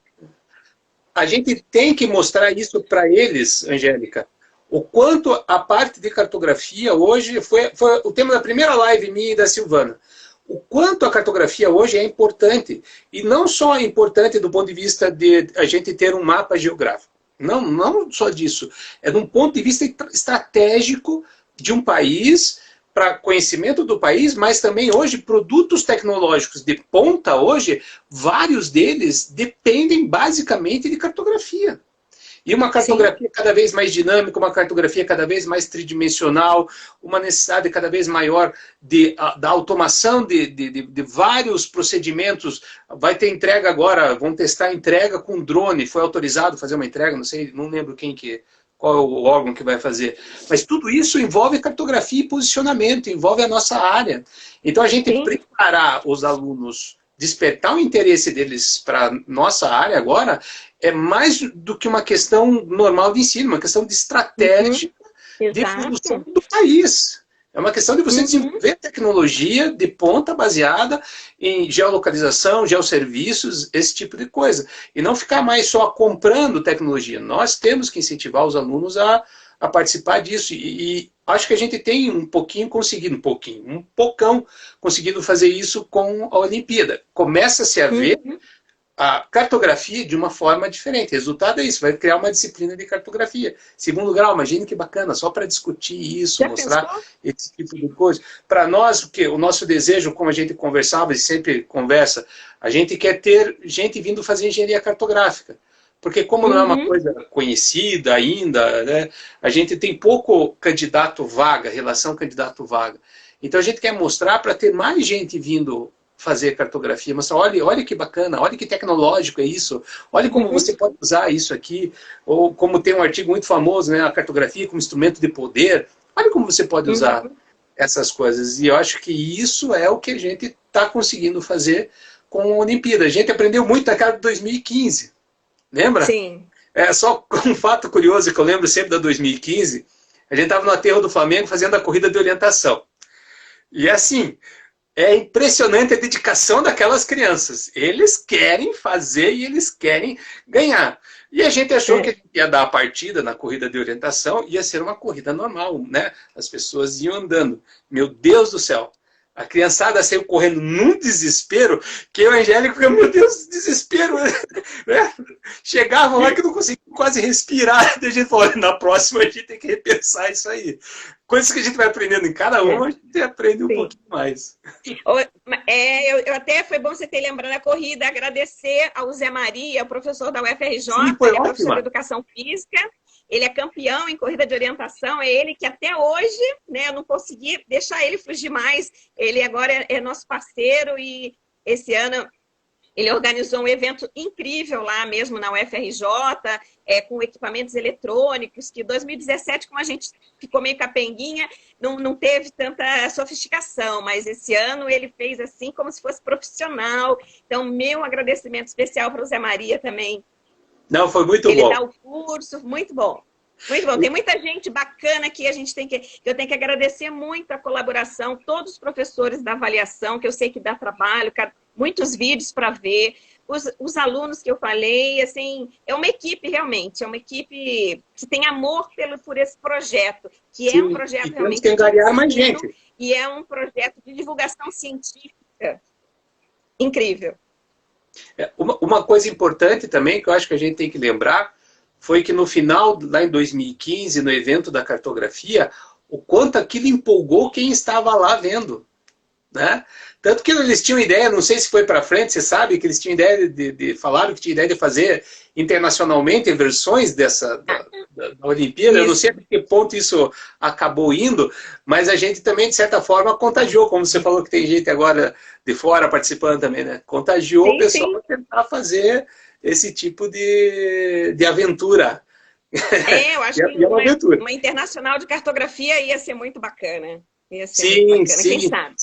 A gente tem que mostrar isso para eles, Angélica. O quanto a parte de cartografia hoje foi o tema da primeira live minha e da Silvana. O quanto a cartografia hoje é importante. E não só é importante do ponto de vista de a gente ter um mapa geográfico. Não só disso. É de um ponto de vista estratégico de um país, para conhecimento do país, mas também hoje produtos tecnológicos de ponta hoje, vários deles dependem basicamente de cartografia. E uma cartografia cada vez mais dinâmica, uma cartografia cada vez mais tridimensional, uma necessidade cada vez maior da automação de vários procedimentos. Vai ter entrega agora, vão testar a entrega com drone, foi autorizado fazer uma entrega, não lembro qual é o órgão que vai fazer. Mas tudo isso envolve cartografia e posicionamento, envolve a nossa área. Então a gente preparar os alunos, despertar o interesse deles para a nossa área agora, é mais do que uma questão normal de ensino, uma questão de estratégia de evolução do país. É uma questão de você desenvolver tecnologia de ponta baseada em geolocalização, geosserviços, esse tipo de coisa. E não ficar mais só comprando tecnologia. Nós temos que incentivar os alunos a participar disso. E acho que a gente tem um pouquinho conseguido, um pocão conseguido fazer isso com a Olimpíada. Começa-se a ver a cartografia de uma forma diferente. O resultado é isso, vai criar uma disciplina de cartografia. Segundo grau, imagine que bacana, só para discutir isso, mostrar esse tipo de coisa. Para nós, o nosso desejo, como a gente conversava e sempre conversa, a gente quer ter gente vindo fazer engenharia cartográfica. Porque como não é uma coisa conhecida ainda, né, a gente tem pouco candidato vaga, relação candidato-vaga. Então a gente quer mostrar para ter mais gente vindo fazer cartografia, mostrar, olha que bacana, olha que tecnológico é isso, olha como você pode usar isso aqui, ou como tem um artigo muito famoso, né, a cartografia como instrumento de poder, olha como você pode usar essas coisas. E eu acho que isso é o que a gente está conseguindo fazer com a Olimpíada. A gente aprendeu muito naquela de 2015, lembra? Sim. Só um fato curioso que eu lembro sempre da 2015, a gente estava no aterro do Flamengo fazendo a corrida de orientação. E assim, é impressionante a dedicação daquelas crianças. Eles querem fazer e eles querem ganhar. E a gente achou que a gente ia dar a partida na corrida de orientação, ia ser uma corrida normal, né? As pessoas iam andando. Meu Deus do céu! A criançada saiu correndo num desespero, que o Angélico ficou, meu Deus, desespero, né? Chegavam lá que não conseguiam quase respirar. E a gente falou, na próxima a gente tem que repensar isso aí. Coisas que a gente vai aprendendo em cada uma, a gente aprende um pouquinho mais. Eu até foi bom você ter lembrado a corrida, agradecer ao Zé Maria, professor da UFRJ, Sim, foi ele é ótimo. professor de Educação Física. Ele é campeão em corrida de orientação, é ele que até hoje, né, eu não consegui deixar ele fugir mais. Ele agora é nosso parceiro e esse ano ele organizou um evento incrível lá mesmo na UFRJ, com equipamentos eletrônicos, que em 2017, como a gente ficou meio capenguinha, não teve tanta sofisticação, mas esse ano ele fez assim como se fosse profissional. Então, meu agradecimento especial para o Zé Maria também. Não, foi muito bom. Ele dá o curso, muito bom. Muito bom. Tem muita gente bacana que eu tenho que agradecer muito a colaboração, todos os professores da avaliação, que eu sei que dá trabalho, muitos vídeos para ver, os alunos que eu falei, assim, é uma equipe realmente, é uma equipe que tem amor por esse projeto, que é um projeto realmente que angariar mais gente. E é um projeto de divulgação científica incrível. Uma coisa importante também, que eu acho que a gente tem que lembrar, foi que no final, lá em 2015, no evento da cartografia, o quanto aquilo empolgou quem estava lá vendo. Né? Tanto que eles tinham ideia, não sei se foi para frente, você sabe, que eles tinham ideia falaram que tinha ideia de fazer internacionalmente versões da Olimpíada. Eu não sei até que ponto isso acabou indo, mas a gente também, de certa forma, contagiou, como você falou que tem gente agora de fora participando também, né? Contagiou o pessoal a tentar fazer esse tipo de aventura. Eu acho que uma internacional de cartografia ia ser muito bacana. Ia ser muito bacana, quem sabe?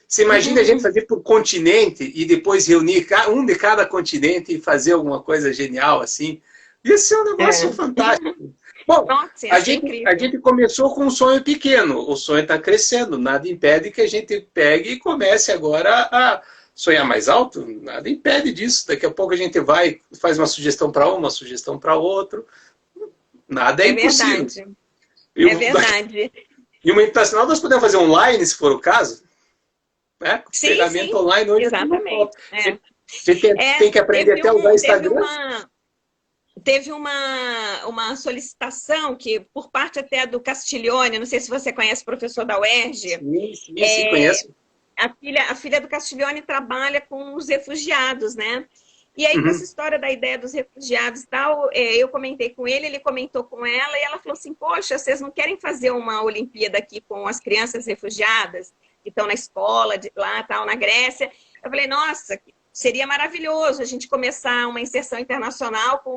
Você imagina a gente fazer por continente e depois reunir um de cada continente e fazer alguma coisa genial assim? Ia ser um negócio fantástico. Bom, nossa, a gente começou com um sonho pequeno. O sonho está crescendo. Nada impede que a gente pegue e comece agora a sonhar mais alto. Nada impede disso. Daqui a pouco a gente faz uma sugestão para uma sugestão para outro. Nada é impossível. Verdade. É verdade. E uma internacional nós podemos fazer online, se for o caso. Né? Sim, treinamento online hoje. Exatamente. A gente tem que aprender até a usar o Instagram. Teve uma solicitação que, por parte até do Castiglione, não sei se você conhece o professor da UERJ. Sim, conheço. A filha do Castiglione trabalha com os refugiados, né? E aí, com essa história da ideia dos refugiados e tal, eu comentei com ele comentou com ela, e ela falou assim, poxa, vocês não querem fazer uma Olimpíada aqui com as crianças refugiadas que estão na escola, lá, tal, na Grécia? Eu falei, nossa, seria maravilhoso a gente começar uma inserção internacional com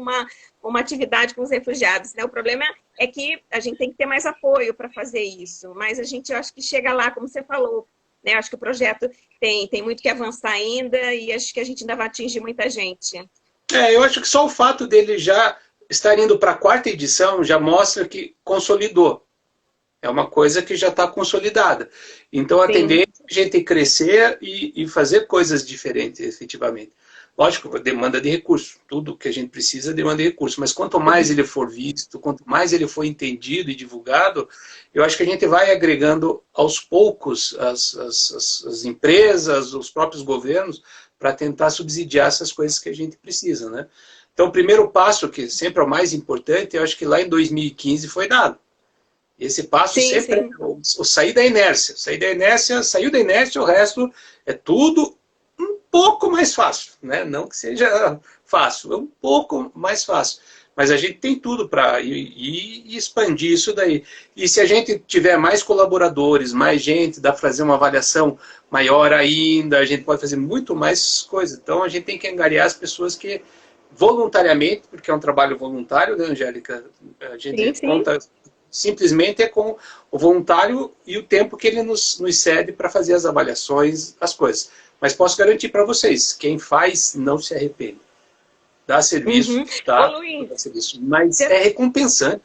uma atividade com os refugiados, né? O problema é que a gente tem que ter mais apoio para fazer isso, mas eu acho que chega lá, como você falou, né? Eu acho que o projeto tem muito que avançar ainda e acho que a gente ainda vai atingir muita gente. Eu acho que só o fato dele já estar indo para a 4ª edição já mostra que consolidou. É uma coisa que já está consolidada. Então, a Sim, tendência é a gente crescer e fazer coisas diferentes, efetivamente. Lógico, demanda de recurso. Tudo que a gente precisa demanda de recurso. Mas quanto mais ele for visto, quanto mais ele for entendido e divulgado, eu acho que a gente vai agregando aos poucos as empresas, os próprios governos, para tentar subsidiar essas coisas que a gente precisa, né? Então, o primeiro passo, que sempre é o mais importante, eu acho que lá em 2015 foi dado. Esse passo sim, sempre é sim. o sair da inércia. Saiu da inércia, o resto é tudo um pouco mais fácil. Né? Não que seja fácil, é um pouco mais fácil. Mas a gente tem tudo para ir expandir isso daí. E se a gente tiver mais colaboradores, mais gente, dá para fazer uma avaliação maior ainda, a gente pode fazer muito mais coisas. Então a gente tem que angariar as pessoas que voluntariamente, porque é um trabalho voluntário, né, Angélica? A gente Sim, sim. conta simplesmente é com o voluntário e o tempo que ele nos cede para fazer as avaliações, as coisas. Mas posso garantir para vocês, quem faz não se arrepende. Dá serviço, Uhum. Ô, tá? Luiz, Dá serviço, mas você é recompensante.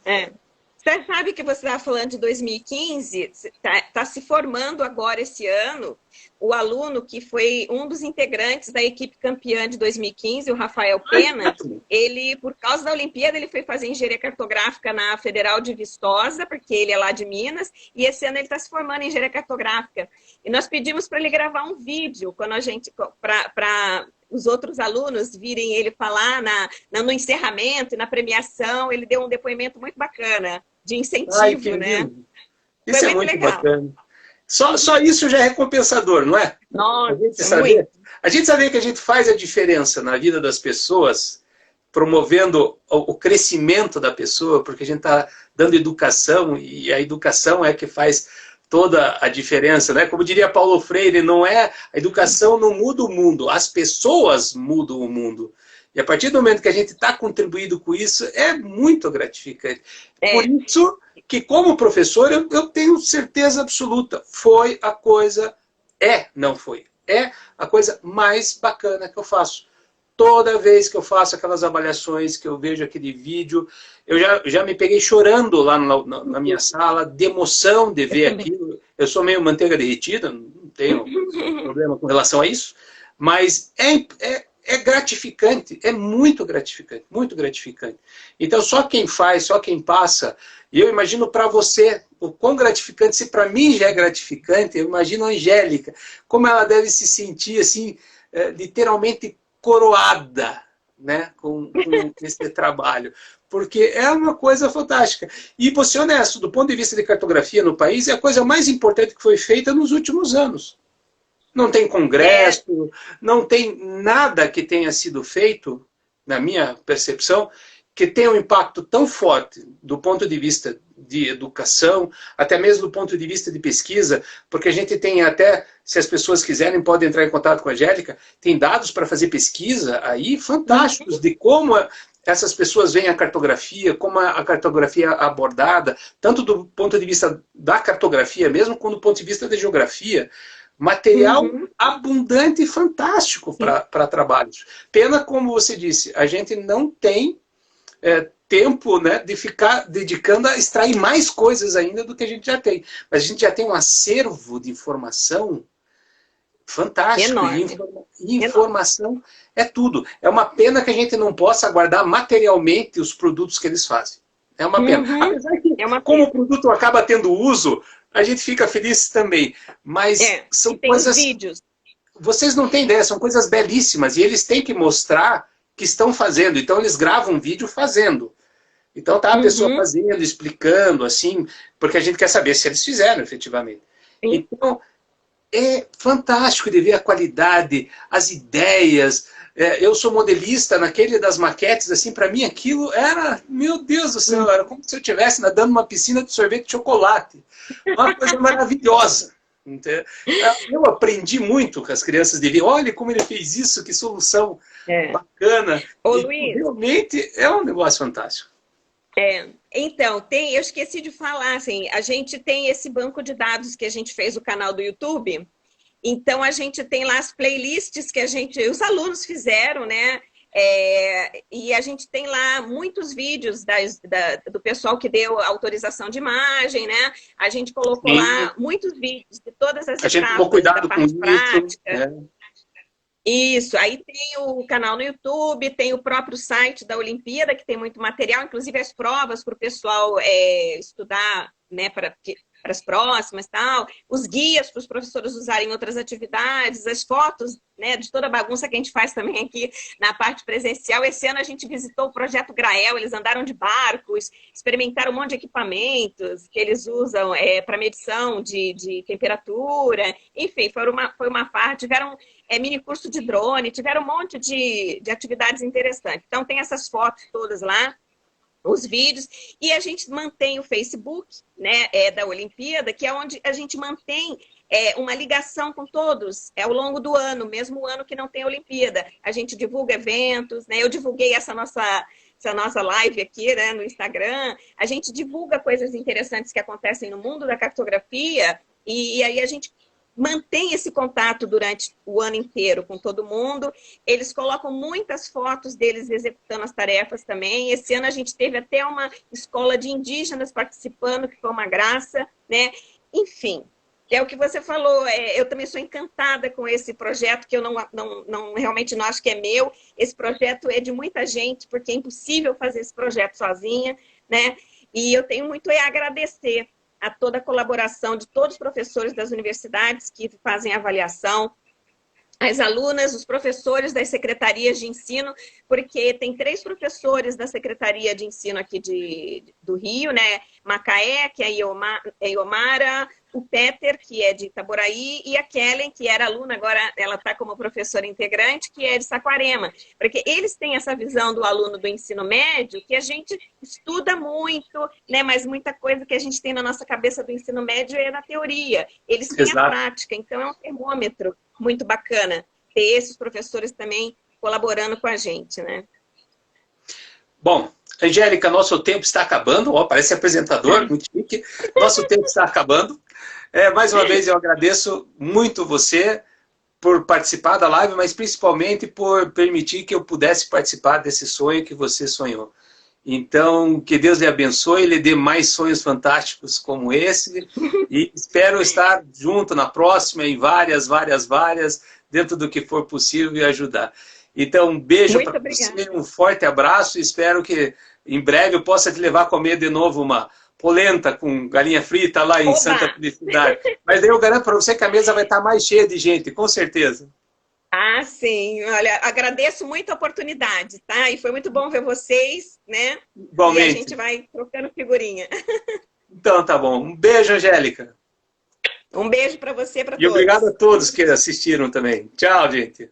é, você sabe que você estava falando de 2015, está se formando agora esse ano o aluno que foi um dos integrantes da equipe campeã de 2015, o Rafael Ai, Pena. ótimo. Ele, por causa da Olimpíada, ele foi fazer engenharia cartográfica na Federal de Viçosa, porque ele é lá de Minas, e esse ano ele está se formando em engenharia cartográfica. E nós pedimos para ele gravar um vídeo quando a gente para os outros alunos virem ele falar no encerramento e na premiação. Ele deu um depoimento muito bacana de Ai, que incentivo, né? lindo. Foi Isso é muito muito legal. bacana. Só isso já é recompensador, não é? Nossa, muito. A gente saber que a gente faz a diferença na vida das pessoas, promovendo o crescimento da pessoa, porque a gente está dando educação e a educação é que faz toda a diferença, né? Como diria Paulo Freire, não é a educação não muda o mundo, as pessoas mudam o mundo. E a partir do momento que a gente está contribuindo com isso, é muito gratificante. Por É, isso que, como professor, eu tenho certeza absoluta, foi a coisa, não foi, é a coisa mais bacana que eu faço. Toda vez que eu faço aquelas avaliações, que eu vejo aquele vídeo, eu já me peguei chorando lá na minha sala, de emoção de eu ver também. aquilo. Eu sou meio manteiga derretida, não tenho problema com relação a isso, mas é gratificante, é muito gratificante, muito gratificante. Então, só quem faz, só quem passa, e eu imagino para você o quão gratificante, se para mim já é gratificante, eu imagino a Angélica, como ela deve se sentir assim, literalmente coroada, né, com esse trabalho, porque é uma coisa fantástica. E, vou ser honesto, do ponto de vista de cartografia no país, é a coisa mais importante que foi feita nos últimos anos. Não tem É, congresso, não tem nada que tenha sido feito, na minha percepção, que tenha um impacto tão forte do ponto de vista de educação, até mesmo do ponto de vista de pesquisa, porque a gente tem até, se as pessoas quiserem, podem entrar em contato com a Angélica, tem dados para fazer pesquisa aí fantásticos de como essas pessoas veem a cartografia, como a cartografia é abordada, tanto do ponto de vista da cartografia mesmo, quanto do ponto de vista da geografia. Material uhum, abundante e fantástico sim. para trabalhos. Pena, como você disse, a gente não tem tempo, né, de ficar dedicando a extrair mais coisas ainda do que a gente já tem. Mas a gente já tem um acervo de informação fantástico. E Enorme, enorme. informação é tudo. É uma pena que a gente não possa guardar materialmente os produtos que eles fazem. É uma pena. Uhum, Apesar que, é uma como o pena. produto acaba tendo uso, a gente fica feliz também. Mas E são tem os coisas, vídeos. vocês não têm ideia, são coisas belíssimas. E eles têm que mostrar que estão fazendo. Então, eles gravam um vídeo fazendo. Então, tá a pessoa Uhum, fazendo, explicando, assim, porque a gente quer saber se eles fizeram efetivamente. sim. Então, é fantástico de ver a qualidade, as ideias. Eu sou modelista naquele das maquetes, assim, para mim aquilo era, meu Deus do céu, era como se eu estivesse nadando numa piscina de sorvete de chocolate. Uma coisa maravilhosa. Eu aprendi muito com as crianças de ver, olha como ele fez isso, que solução É. bacana. Ô, E Luiz, realmente é um negócio fantástico. então, eu esqueci de falar, assim, a gente tem esse banco de dados que a gente fez o canal do YouTube. Então, a gente tem lá as playlists que os alunos fizeram, né? E a gente tem lá muitos vídeos do pessoal que deu autorização de imagem, né? A gente colocou lá muitos vídeos de todas as etapas da parte prática. Isso, aí tem o canal no YouTube, tem o próprio site da Olimpíada, que tem muito material, inclusive as provas para o pessoal estudar, né, para as próximas e tal, os guias para os professores usarem em outras atividades, as fotos, né, de toda a bagunça que a gente faz também aqui na parte presencial. Esse ano a gente visitou o Projeto Grael, eles andaram de barcos, experimentaram um monte de equipamentos que eles usam para medição de temperatura, enfim, foi uma farra, tiveram mini curso de drone, tiveram um monte de atividades interessantes. Então tem essas fotos todas lá, os vídeos, e a gente mantém o Facebook, né, da Olimpíada, que é onde a gente mantém uma ligação com todos ao longo do ano, mesmo o ano que não tem Olimpíada. A gente divulga eventos, né, eu divulguei essa nossa live aqui, né, no Instagram, a gente divulga coisas interessantes que acontecem no mundo da cartografia, e aí a gente mantém esse contato durante o ano inteiro com todo mundo. Eles colocam muitas fotos deles executando as tarefas também. Esse ano a gente teve até uma escola de indígenas participando, que foi uma graça, né? Enfim, é o que você falou. Eu também sou encantada com esse projeto, que eu realmente não acho que é meu. Esse projeto é de muita gente, porque é impossível fazer esse projeto sozinha, né? E eu tenho muito a agradecer a toda a colaboração de todos os professores das universidades que fazem a avaliação, as alunas, os professores das secretarias de ensino, porque tem 3 professores da Secretaria de Ensino aqui do Rio, né? Macaé, que é Iomara, o Peter, que é de Itaboraí, e a Kellen, que era aluna, agora ela está como professora integrante, que é de Saquarema. Porque eles têm essa visão do aluno do ensino médio, que a gente estuda muito, né? Mas muita coisa que a gente tem na nossa cabeça do ensino médio é na teoria. Eles têm a prática, então é um termômetro muito bacana ter esses professores também colaborando com a gente, né? Bom, Angélica, nosso tempo está acabando. Parece apresentador, muito chique. Nosso tempo está acabando. Mais uma vez eu agradeço muito você por participar da live, mas principalmente por permitir que eu pudesse participar desse sonho que você sonhou. Então, que Deus lhe abençoe, lhe dê mais sonhos fantásticos como esse, e espero estar junto na próxima, em várias, dentro do que for possível, e ajudar. Então, um beijo para você, um forte abraço, e espero que em breve eu possa te levar a comer de novo uma polenta com galinha frita lá em Santa Felicidade. Mas daí eu garanto para você que a mesa vai estar mais cheia de gente, com certeza. Ah, sim. Olha, agradeço muito a oportunidade, tá? E foi muito bom ver vocês, né? Igualmente. E a gente vai trocando figurinha. Então, tá bom. Um beijo, Angélica. Um beijo para você, para todos. E obrigado a todos que assistiram também. Tchau, gente.